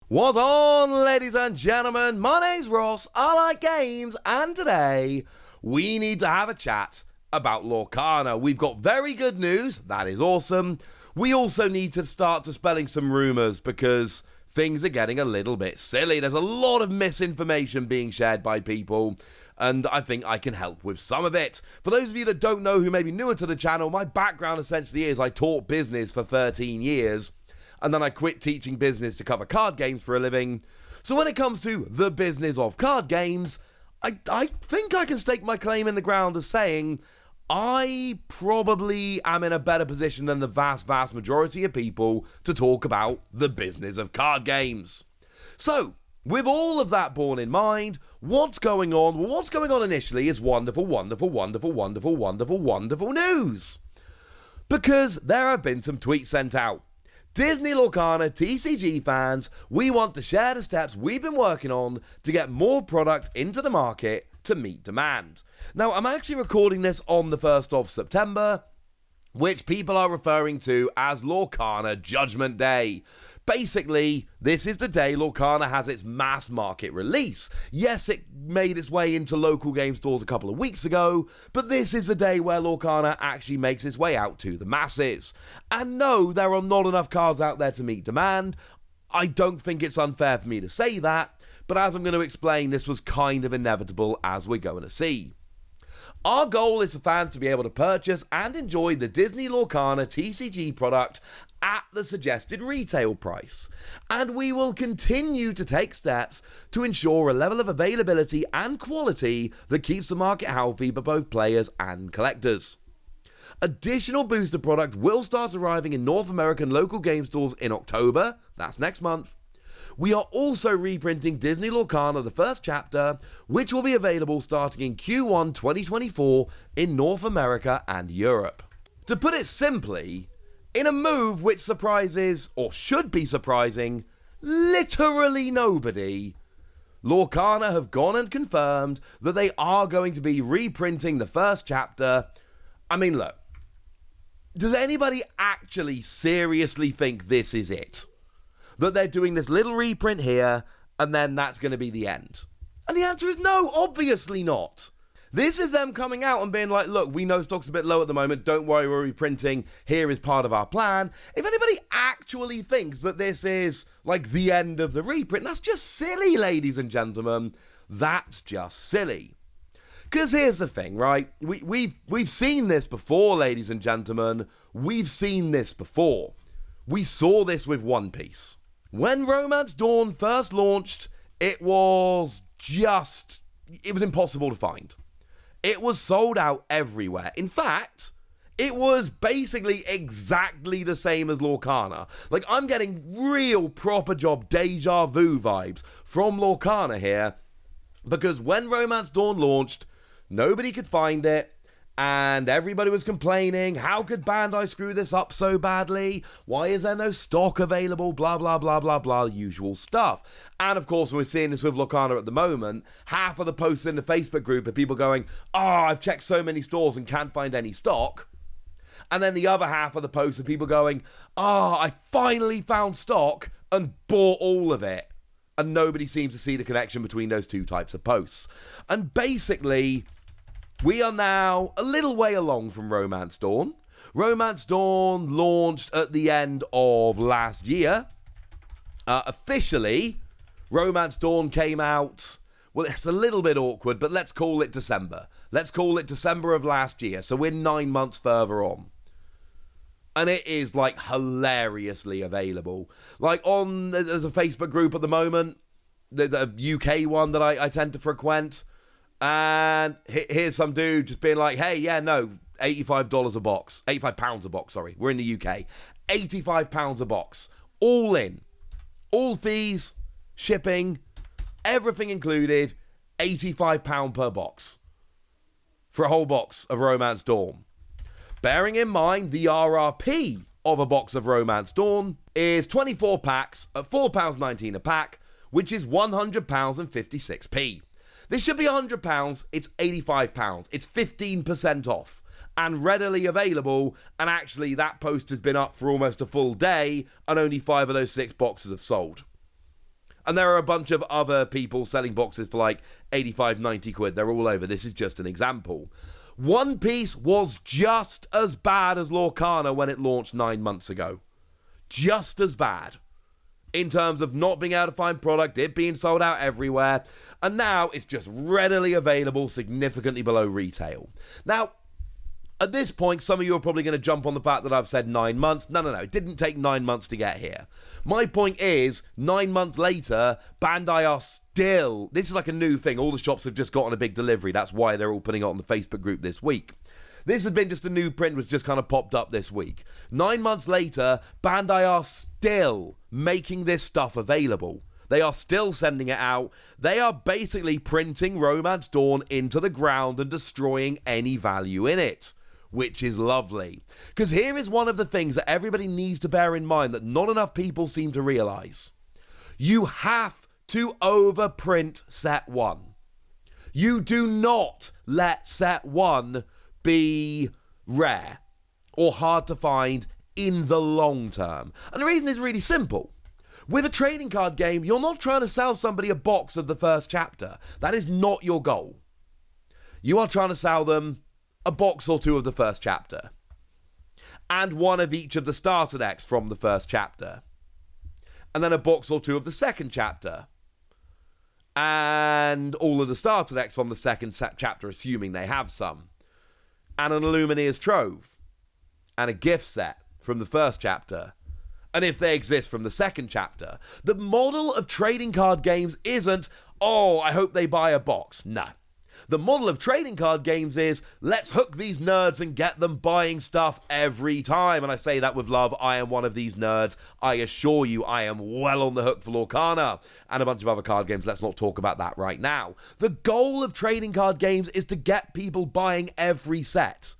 What's on, ladies and gentlemen? My name's Ross, I like games, and today we need to have a chat about Lorcana. We've got very good news, that is awesome. We also need to start dispelling some rumours because things are getting a little bit silly. There's a lot of misinformation being shared by people, and I think I can help with some of it. For those of you that don't know who may be newer to the channel, my background essentially is I taught business for 13 years. And then I quit teaching business to cover card games for a living. So when it comes to the business of card games, I think I can stake my claim in the ground as saying I probably am in a better position than the vast majority of people to talk about the business of card games. So, with all of that borne in mind, what's going on? Well, what's going on initially is wonderful news. Because there have been some tweets sent out. Disney Lorcana TCG fans, we want to share the steps we've been working on to get more product into the market to meet demand. Now, I'm actually recording this on the 1st of September, which people are referring to as Lorcana Judgment Day. Basically, this is the day Lorcana has its mass market release. Yes, it made its way into local game stores a couple of weeks ago, but this is the day where Lorcana actually makes its way out to the masses. And no, there are not enough cards out there to meet demand. I don't think it's unfair for me to say that, but as I'm going to explain, this was kind of inevitable as we're going to see. Our goal is for fans to be able to purchase and enjoy the Disney Lorcana TCG product at the suggested retail price, and we will continue to take steps to ensure a level of availability and quality that keeps the market healthy for both players and collectors. Additional booster product will start arriving in North American local game stores in October, that's next month. We are also reprinting Disney Lorcana the first chapter, which will be available starting in Q1 2024 in North America and Europe. To put it simply, in a move which surprises, or should be surprising, literally nobody, Lorcana have gone and confirmed that they are going to be reprinting the first chapter. I mean, look, does anybody actually seriously think this is it? That they're doing this little reprint here, and then that's going to be the end? And the answer is no, obviously not. This is them coming out and being like, look, we know stock's a bit low at the moment, don't worry, we're reprinting, here is part of our plan. If anybody actually thinks that this is like the end of the reprint, that's just silly, ladies and gentlemen. That's just silly. Because here's the thing, right? We've seen this before, ladies and gentlemen. We've seen this before. We saw this with One Piece. When Romance Dawn first launched, it was impossible to find. It was sold out everywhere. In fact, it was basically exactly the same as Lorcana. Like, I'm getting real proper job deja vu vibes from Lorcana here, because when Romance Dawn launched, nobody could find it. And everybody was complaining, how could Bandai screw this up so badly? Why is there no stock available? Blah, blah, blah, blah, blah, usual stuff. And of course, we're seeing this with Lorcana at the moment. Half of the posts in the Facebook group are people going, I've checked so many stores and can't find any stock. And then the other half of the posts are people going, I finally found stock and bought all of it. And nobody seems to see the connection between those two types of posts. And basically, we are now a little way along from Romance Dawn. Romance Dawn launched at the end of last year. Officially, Romance Dawn came out, well, it's a little bit awkward, but let's call it December. Let's call it December of last year, so we're 9 months further on. And it is, like, hilariously available. Like, there's a Facebook group at the moment, the UK one that I tend to frequent. And here's some dude just being like, hey, yeah, no, £85 a box. £85 a box, sorry. We're in the UK. £85 a box. All in. All fees, shipping, everything included. £85 per box. For a whole box of Romance Dawn. Bearing in mind the RRP of a box of Romance Dawn is 24 packs at £4.19 a pack, which is £100 and 56p. This should be £100, it's £85, it's 15% off, and readily available, and actually that post has been up for almost a full day, and only 5 of those 6 boxes have sold. And there are a bunch of other people selling boxes for like 85, 90 quid. They're all over. This is just an example. One Piece was just as bad as Lorcana when it launched 9 months ago. Just as bad. In terms of not being able to find product, it being sold out everywhere. And now it's just readily available, significantly below retail. Now, at this point, some of you are probably going to jump on the fact that I've said 9 months. No. It didn't take 9 months to get here. My point is, 9 months later, Bandai are still... This is like a new thing. All the shops have just gotten a big delivery. That's why they're all putting it on the Facebook group this week. This has been just a new print which just kind of popped up this week. 9 months later, Bandai are still making this stuff available. They are still sending it out. They are basically printing Romance Dawn into the ground and destroying any value in it. Which is lovely. Because here is one of the things that everybody needs to bear in mind that not enough people seem to realise. You have to overprint set 1. You do not let set 1 be rare or hard to find in the long term. And the reason is really simple. With a trading card game, you're not trying to sell somebody a box of the first chapter. That is not your goal. You are trying to sell them a box or two of the first chapter, and one of each of the starter decks from the first chapter, and then a box or two of the second chapter, and all of the starter decks from the second chapter, assuming they have some, and an Illumineer's Trove, and a gift set from the first chapter, and if they exist from the second chapter. The model of trading card games isn't, oh, I hope they buy a box. No. The model of trading card games is, let's hook these nerds and get them buying stuff every time. And I say that with love. I am one of these nerds. I assure you, I am well on the hook for Lorcana and a bunch of other card games. Let's not talk about that right now. The goal of trading card games is to get people buying every set.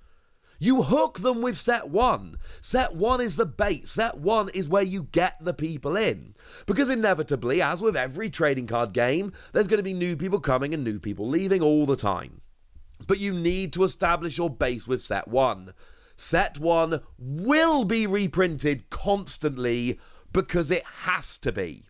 You hook them with set 1. Set 1 is the bait. Set 1 is where you get the people in. Because inevitably, as with every trading card game, there's going to be new people coming and new people leaving all the time. But you need to establish your base with set 1. Set 1 will be reprinted constantly because it has to be.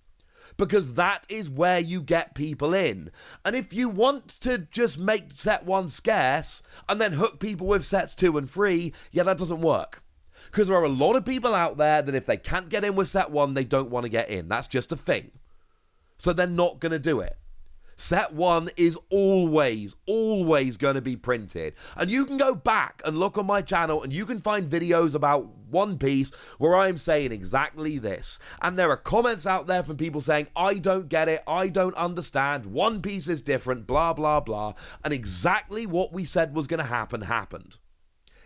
Because that is where you get people in. And if you want to just make set 1 scarce and then hook people with sets 2 and 3, yeah, that doesn't work. Because there are a lot of people out there that if they can't get in with set 1, they don't want to get in. That's just a thing. So they're not going to do it. Set 1 is always going to be printed. And you can go back and look on my channel and you can find videos about One Piece where I'm saying exactly this. And there are comments out there from people saying, I don't get it, I don't understand, One Piece is different, blah, blah, blah. And exactly what we said was going to happen happened.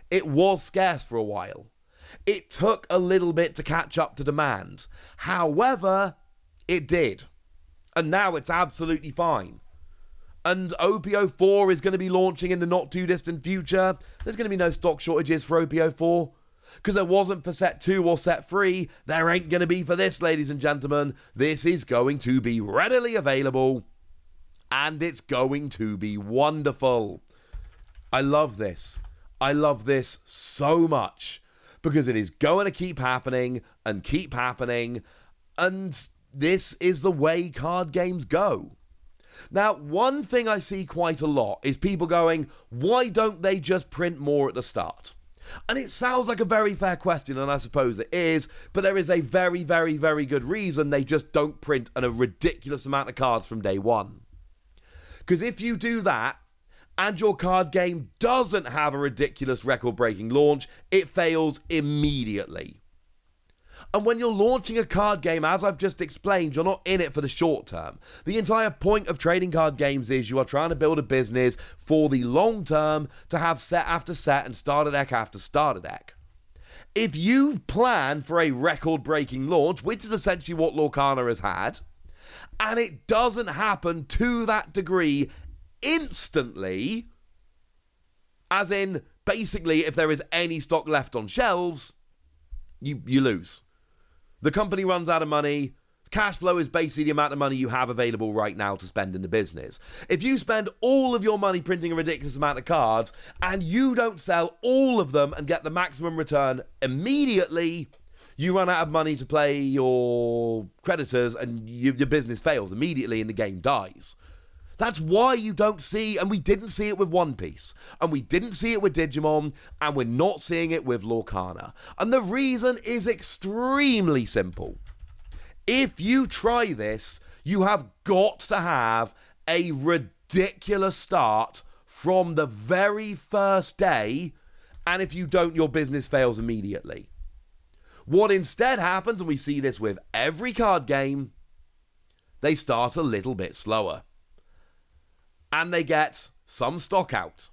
It was scarce for a while. It took a little bit to catch up to demand. However, it did. And now it's absolutely fine. And OPO 4 is going to be launching in the not too distant future. There's going to be no stock shortages for OPO 4. Because there wasn't for set 2 or set 3. There ain't going to be for this, ladies and gentlemen. This is going to be readily available. And it's going to be wonderful. I love this. I love this so much. Because it is going to keep happening and keep happening. And this is the way card games go. Now, one thing I see quite a lot is people going, why don't they just print more at the start? And it sounds like a very fair question, and I suppose it is, but there is a very, very, very good reason they just don't print a ridiculous amount of cards from day one. Because if you do that, and your card game doesn't have a ridiculous record-breaking launch, it fails immediately. And when you're launching a card game, as I've just explained, you're not in it for the short term. The entire point of trading card games is you are trying to build a business for the long term to have set after set and starter deck after starter deck. If you plan for a record-breaking launch, which is essentially what Lorcana has had, and it doesn't happen to that degree instantly, as in basically if there is any stock left on shelves, you lose. The company runs out of money. Cash flow is basically the amount of money you have available right now to spend in the business. If you spend all of your money printing a ridiculous amount of cards and you don't sell all of them and get the maximum return immediately, you run out of money to pay your creditors and your business fails immediately and the game dies. That's why you don't see, and we didn't see it with One Piece, and we didn't see it with Digimon, and we're not seeing it with Lorcana. And the reason is extremely simple. If you try this, you have got to have a ridiculous start from the very first day, and if you don't, your business fails immediately. What instead happens, and we see this with every card game, they start a little bit slower. And they get some stock out.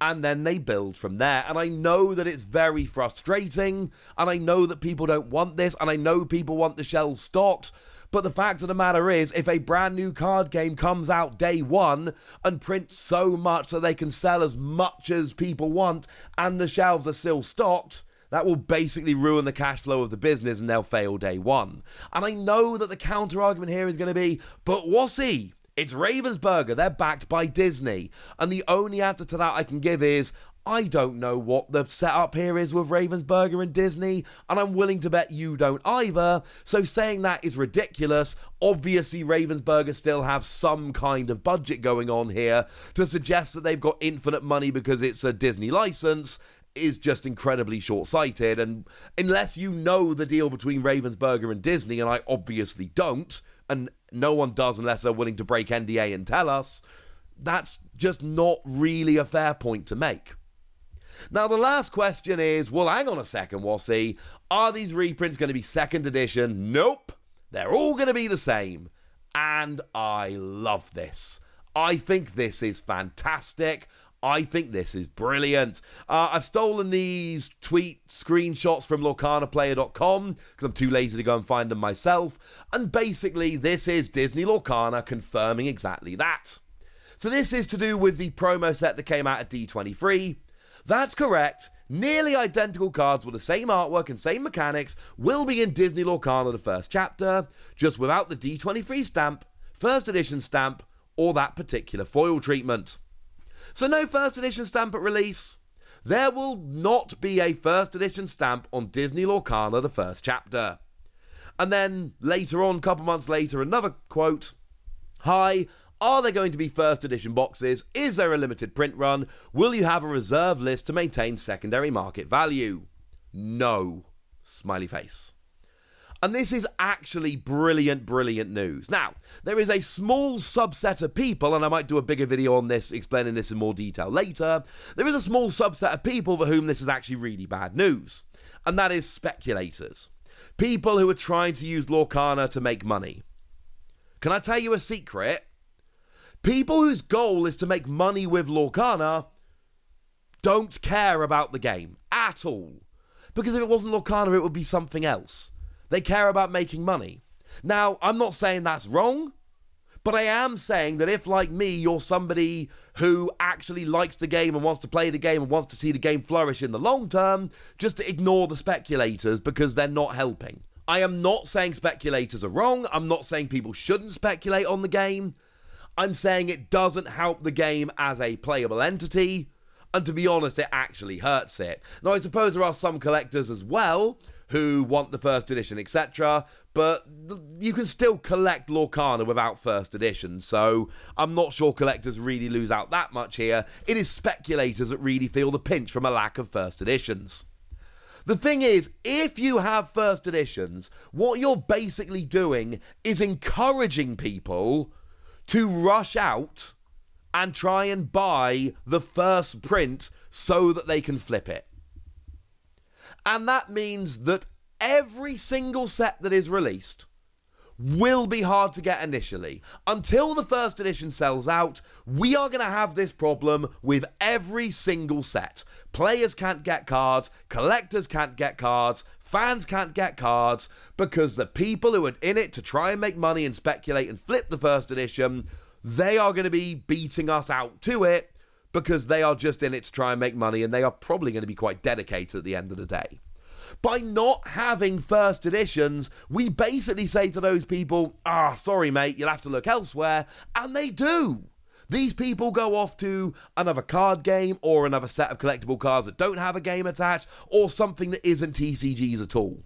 And then they build from there. And I know that it's very frustrating. And I know that people don't want this. And I know people want the shelves stocked. But the fact of the matter is, if a brand new card game comes out day one and prints so much that they can sell as much as people want and the shelves are still stocked, that will basically ruin the cash flow of the business and they'll fail day one. And I know that the counter argument here is going to be, but Wassy, it's Ravensburger, they're backed by Disney. And the only answer to that I can give is, I don't know what the setup here is with Ravensburger and Disney, and I'm willing to bet you don't either. So saying that is ridiculous. Obviously, Ravensburger still have some kind of budget going on here. To suggest that they've got infinite money because it's a Disney license is just incredibly short-sighted. And unless you know the deal between Ravensburger and Disney, and I obviously don't, and no one does unless they're willing to break NDA and tell us, that's just not really a fair point to make. Now, the last question is, well, hang on a second, Wassy. Are these reprints going to be second edition? Nope. They're all going to be the same. And I love this. I think this is fantastic. I think this is brilliant. I've stolen these tweet screenshots from LorcanaPlayer.com because I'm too lazy to go and find them myself. And basically, this is Disney Lorcana confirming exactly that. So this is to do with the promo set that came out at D23. That's correct. Nearly identical cards with the same artwork and same mechanics will be in Disney Lorcana the first chapter, just without the D23 stamp, first edition stamp, or that particular foil treatment. So no first edition stamp at release. There will not be a first edition stamp on Disney Lorcana the first chapter. And then later on, a couple months later, another quote. Hi, are there going to be first edition boxes? Is there a limited print run? Will you have a reserve list to maintain secondary market value? No. Smiley face. And this is actually brilliant, brilliant news. Now, there is a small subset of people, and I might do a bigger video on this, explaining this in more detail later. There is a small subset of people for whom this is actually really bad news. And that is speculators. People who are trying to use Lorcana to make money. Can I tell you a secret? People whose goal is to make money with Lorcana don't care about the game at all. Because if it wasn't Lorcana, it would be something else. They care about making money. Now, I'm not saying that's wrong, but I am saying that if, like me, you're somebody who actually likes the game and wants to play the game and wants to see the game flourish in the long term, just to ignore the speculators because they're not helping. I am not saying speculators are wrong. I'm not saying people shouldn't speculate on the game. I'm saying it doesn't help the game as a playable entity, and to be honest, it actually hurts it. Now, I suppose there are some collectors as well who want the first edition, etc., but you can still collect Lorcana without first edition, so I'm not sure collectors really lose out that much here. It is speculators that really feel the pinch from a lack of first editions. The thing is, if you have first editions, what you're basically doing is encouraging people to rush out and try and buy the first print so that they can flip it. And that means that every single set that is released will be hard to get initially. Until the first edition sells out, we are going to have this problem with every single set. Players can't get cards, collectors can't get cards, fans can't get cards, because the people who are in it to try and make money and speculate and flip the first edition, they are going to be beating us out to it, because they are just in it to try and make money, and they are probably going to be quite dedicated at the end of the day. By not having first editions, we basically say to those people, sorry mate, you'll have to look elsewhere, and they do. These people go off to another card game, or another set of collectible cards that don't have a game attached, or something that isn't TCGs at all.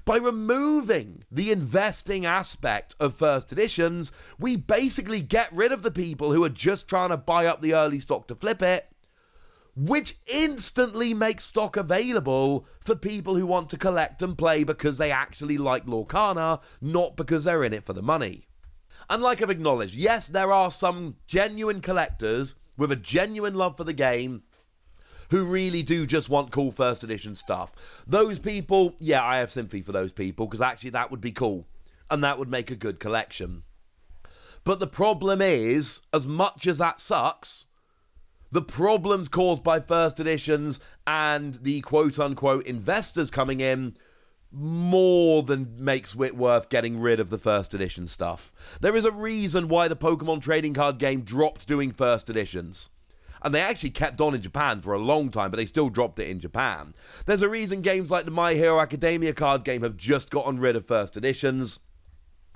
By removing the investing aspect of first editions, we basically get rid of the people who are just trying to buy up the early stock to flip it, which instantly makes stock available for people who want to collect and play because they actually like Lorcana, not because they're in it for the money. And like I've acknowledged, yes, there are some genuine collectors with a genuine love for the game who really do just want cool first edition stuff. Those people, yeah, I have sympathy for those people, because actually that would be cool, and that would make a good collection. But the problem is, as much as that sucks, the problems caused by first editions and the quote-unquote investors coming in more than makes it worth getting rid of the first edition stuff. There is a reason why the Pokemon trading card game dropped doing first editions. And they actually kept on in Japan for a long time, but they still dropped it in Japan. There's a reason games like the My Hero Academia card game have just gotten rid of first editions.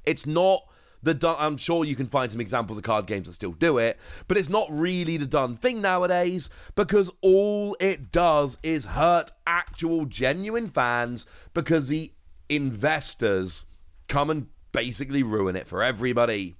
It's not I'm sure you can find some examples of card games that still do it, but it's not really the done thing nowadays, because all it does is hurt actual genuine fans, because the investors come and basically ruin it for everybody.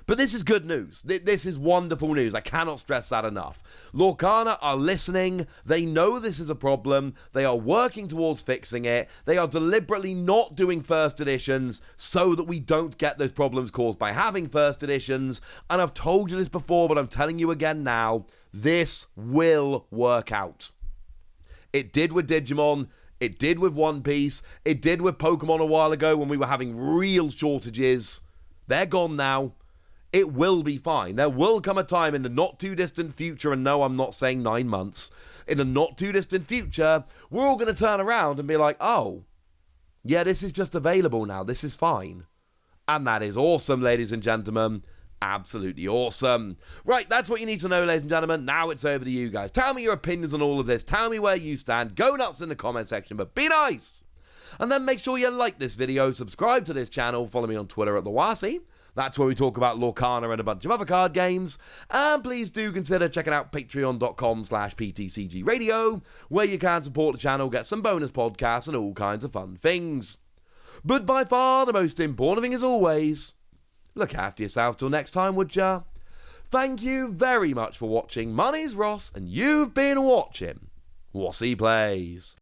But this is good news. This is wonderful news. I cannot stress that enough. Lorcana are listening. They know this is a problem. They are working towards fixing it. They are deliberately not doing first editions so that we don't get those problems caused by having first editions. And I've told you this before, but I'm telling you again now. This will work out. It did with Digimon. It did with One Piece. It did with Pokemon a while ago when we were having real shortages. They're gone now. It will be fine. There will come a time in the not too distant future, and no, I'm not saying 9 months, in the not too distant future, we're all going to turn around and be like, oh, yeah, this is just available now. This is fine. And that is awesome, ladies and gentlemen. Absolutely awesome. Right, that's what you need to know, ladies and gentlemen. Now it's over to you guys. Tell me your opinions on all of this. Tell me where you stand. Go nuts in the comment section, but be nice. And then make sure you like this video, subscribe to this channel, follow me on Twitter at Lawasi. That's where we talk about Lorcana and a bunch of other card games. And please do consider checking out patreon.com/PTCG Radio, where you can support the channel, get some bonus podcasts, and all kinds of fun things. But by far the most important thing is always, look after yourselves till next time, would ya? Thank you very much for watching. My name's Ross, and you've been watching Wassy Plays.